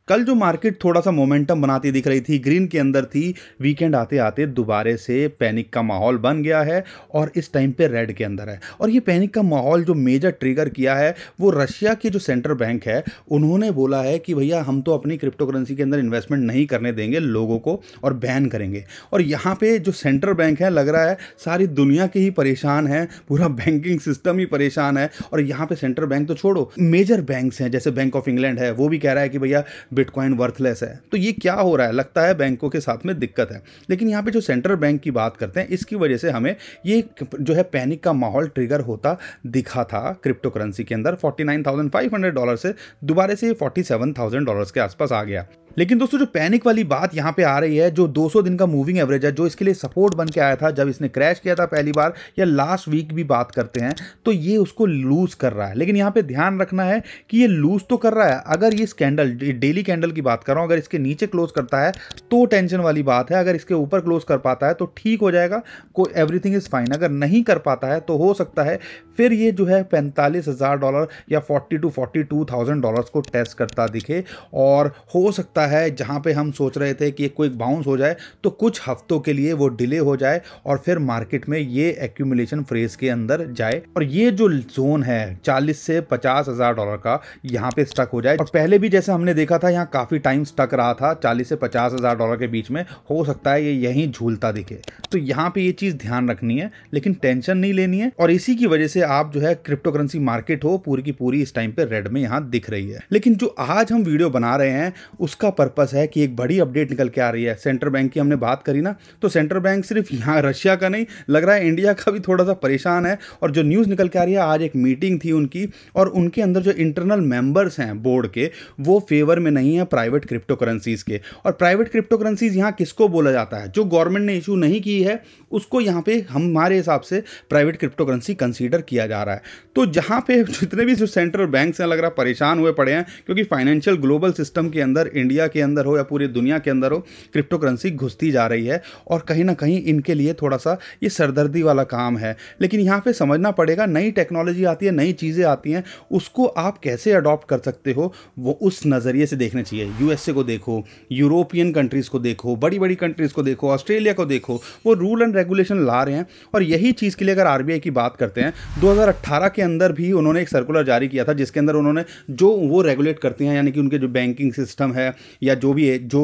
कल जो मार्केट थोड़ा सा मोमेंटम बनाती दिख रही थी, ग्रीन के अंदर थी, वीकेंड आते आते दोबारे से पैनिक का माहौल बन गया है और इस टाइम पे रेड के अंदर है। और ये पैनिक का माहौल जो मेजर ट्रिगर किया है वो रशिया की जो सेंट्रल बैंक है, उन्होंने बोला है कि भैया हम तो अपनी क्रिप्टो करेंसी के अंदर इन्वेस्टमेंट नहीं करने देंगे लोगों को और बैन करेंगे। और यहाँ पे जो सेंट्रल बैंक है, लग रहा है सारी दुनिया के ही परेशान है, पूरा बैंकिंग सिस्टम ही परेशान है। और यहाँ पे सेंट्रल बैंक तो छोड़ो, मेजर बैंक्स हैं जैसे बैंक ऑफ इंग्लैंड है, वो भी कह रहा है कि भैया बिटकॉइन वर्थलेस है। तो ये क्या हो रहा है? लगता है बैंकों के साथ में दिक्कत है। लेकिन यहाँ पे जो सेंट्रल बैंक की बात करते हैं, इसकी वजह से हमें ये जो है पैनिक का माहौल ट्रिगर होता दिखा था क्रिप्टो करेंसी के अंदर। $49,500 से दोबारा से $47,000 के आसपास आ गया। लेकिन दोस्तों जो पैनिक वाली बात यहाँ पे आ रही है, जो 200 दिन का मूविंग एवरेज है, जो इसके लिए सपोर्ट बन के आया था जब इसने क्रैश किया था पहली बार, या लास्ट वीक भी बात करते हैं, तो ये उसको लूज कर रहा है। लेकिन यहाँ पे ध्यान रखना है कि ये लूज तो कर रहा है, अगर ये कैंडल, डेली कैंडल की बात कर रहा हूँ, अगर इसके नीचे क्लोज करता है तो टेंशन वाली बात है। अगर इसके ऊपर क्लोज कर पाता है तो ठीक हो जाएगा, कोई एवरीथिंग इज फाइन। अगर नहीं कर पाता है तो हो सकता है फिर ये जो है $45,000 या $40,000 to $42,000 को टेस्ट करता दिखे। और हो सकता है जहां पे हम सोच रहे थे कि कोई बाउंस हो जाए तो कुछ हफ्तों के लिए वो डिले हो जाए और फिर मार्केट में ये एक्यूमुलेशन फ्रेज के अंदर जाए और ये जो जोन है $40,000 से $50,000 का, यहाँ पे स्टक हो जाए। और पहले भी जैसे हमने देखा था, यहाँ काफी टाइम स्टक रहा था $40,000 से $50,000 के बीच में। हो सकता है ये यहीं झूलता दिखे, तो यहाँ पे ये चीज ध्यान रखनी है, लेकिन टेंशन नहीं लेनी है। और इसी की वजह से आप जो है क्रिप्टो करेंसी मार्केट हो पूरी की पूरी इस टाइम पे रेड में यहाँ दिख रही है। लेकिन जो आज हम वीडियो बना रहे हैं उसका पर्पस है कि एक बड़ी अपडेट निकल के आ रही है। सेंट्रल बैंक की हमने बात करी ना, तो सेंट्रल बैंक सिर्फ यहाँ रशिया का नहीं, लग रहा है इंडिया का भी थोड़ा सा परेशान है। और जो न्यूज़ निकल के आ रही है, आज एक मीटिंग थी उनकी और उनके अंदर जो इंटरनल मेंबर्स हैं बोर्ड के, वो फेवर में नहीं है प्राइवेट क्रिप्टो करेंसीज के। और प्राइवेट क्रिप्टो करेंसीज यहाँ किसको बोला जाता है? जो गवर्नमेंट ने इशू नहीं की है उसको यहाँ पे हमारे हिसाब से प्राइवेट क्रिप्टो करेंसी कंसीडर किया जा रहा है। तो जहाँ पे जितने भी जो सेंट्रल बैंक्स हैं, लग रहा है परेशान हुए पड़े हैं, क्योंकि फाइनेंशियल ग्लोबल सिस्टम के अंदर, इंडिया के अंदर हो या पूरी दुनिया के अंदर हो, क्रिप्टो करेंसी घुसती जा रही है और कहीं ना कहीं इनके लिए थोड़ा सा ये सरदर्दी वाला काम है। लेकिन यहाँ पे समझना पड़ेगा, नई टेक्नोलॉजी आती है, नई चीज़ें आती हैं, उसको आप कैसे अडॉप्ट कर सकते हो, वो उस नज़रिए से देखना चाहिए। यूएसए को देखो, यूरोपियन कंट्रीज़ को देखो, बड़ी बड़ी कंट्रीज़ को देखो, ऑस्ट्रेलिया को देखो, वो रूल एंड रेगुलेशन ला रहे हैं। और यही चीज़ के लिए अगर आरबीआई की बात करते हैं, 2018 के अंदर भी उन्होंने एक सर्कुलर जारी किया था जिसके अंदर उन्होंने जो वो रेगुलेट करती हैं, यानी कि उनके जो बैंकिंग सिस्टम है या जो भी जो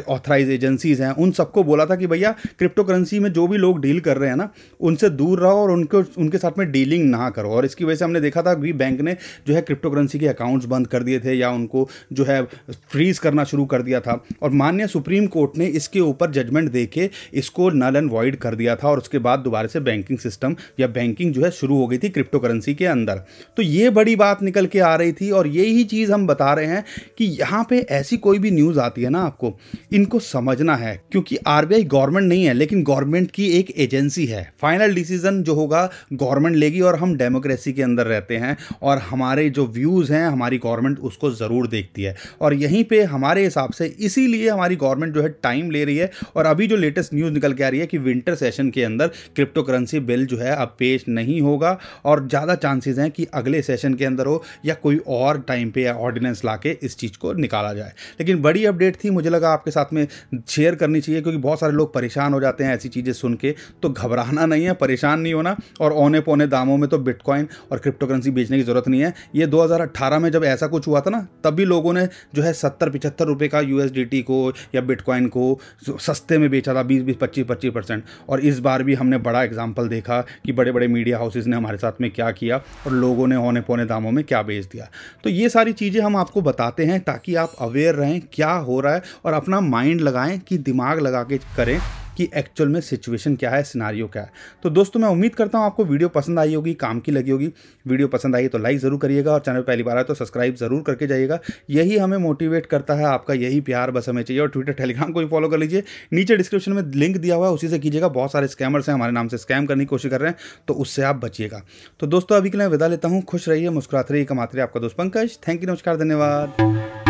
ऑथराइज एजेंसीज हैं, उन सबको बोला था कि भैया क्रिप्टो करेंसी में जो भी लोग डील कर रहे हैं ना, उनसे दूर रहो और उनके साथ में डीलिंग ना करो। और इसकी वजह से हमने देखा था कि बैंक ने जो है क्रिप्टो करेंसी के अकाउंट्स बंद कर दिए थे या उनको जो है फ्रीज करना शुरू कर दिया था। और माननीय सुप्रीम कोर्ट ने इसके ऊपर जजमेंट देके इसको नल एंड वॉइड कर दिया था और उसके बाद दोबारा से बैंकिंग सिस्टम या बैंकिंग जो है शुरू हो गई थी क्रिप्टो करेंसी के अंदर। तो ये बड़ी बात निकल के आ रही थी और यही चीज़ हम बता रहे हैं कि यहाँ पे ऐसी कोई भी न्यूज़ आती है ना, आपको इनको समझना है, क्योंकि आरबीआई गवर्नमेंट नहीं है, लेकिन गवर्नमेंट की एक एजेंसी है। फाइनल डिसीजन जो होगा गवर्नमेंट लेगी और हम डेमोक्रेसी के अंदर रहते हैं और हमारे जो व्यूज़ हैं हमारी गवर्नमेंट उसको ज़रूर देखती है। और यहीं पे हमारे हिसाब से इसीलिए हमारी गवर्नमेंट जो है टाइम ले रही है। और अभी जो लेटेस्ट न्यूज़ निकल के आ रही है कि विंटर सेशन के अंदर क्रिप्टो करेंसी बिल जो है अब पेश नहीं होगा और ज़्यादा चांसेस हैं कि अगले सेशन के अंदर हो या कोई और टाइम पे या ऑर्डिनेंस लाके इस चीज़ को निकाला जाए। लेकिन बड़ी अपडेट थी, मुझे लगा आपके साथ में शेयर करनी चाहिए, क्योंकि बहुत सारे लोग परेशान हो जाते हैं ऐसी चीज़ें सुन के। तो घबराना नहीं है, परेशान नहीं होना, और औने पौने दामों में तो बिटकॉइन और क्रिप्टो करेंसी बेचने की जरूरत नहीं है। ये 2018 में जब ऐसा कुछ हुआ था ना, तब भी लोगों ने जो है 70-75 रुपये का यूएसडीटी को या बिटकॉइन को सस्ते में बेचा था, 20-20, 25-25%। और इस बार भी हमने बड़ा एग्जाम्पल देखा कि बड़े बड़े मीडिया हाउसेज ने हमारे साथ में क्या किया और लोगों ने औने पौने दामों में क्या बेच दिया। तो ये सारी चीज़ें हम आपको बताते हैं ताकि आप अवेयर रहें क्या हो रहा है और अपना माइंड लगाएं, कि दिमाग लगा के करें कि एक्चुअल में सिचुएशन क्या है, सिनारियो क्या है। तो दोस्तों मैं उम्मीद करता हूँ आपको वीडियो पसंद आई होगी, काम की लगी होगी। वीडियो पसंद आई तो लाइक ज़रूर करिएगा और चैनल पहली बार आए तो सब्सक्राइब ज़रूर करके जाइएगा। यही हमें मोटिवेट करता है, आपका यही प्यार बस हमें चाहिए। और ट्विटर टेलीग्राम को भी फॉलो कर लीजिए, नीचे डिस्क्रिप्शन में लिंक दिया हुआ है, उसी से कीजिएगा। बहुत सारे स्कैमर्स हैं हमारे नाम से स्कैम करने की कोशिश कर रहे हैं, तो उससे आप बचिएगा। तो दोस्तों अभी के लिए विदा लेता हूँ, खुश रहिए, मुस्कुराते रहिए, कमाते रहिए। आपका दोस्त पंकज। थैंक यू, नमस्कार, धन्यवाद।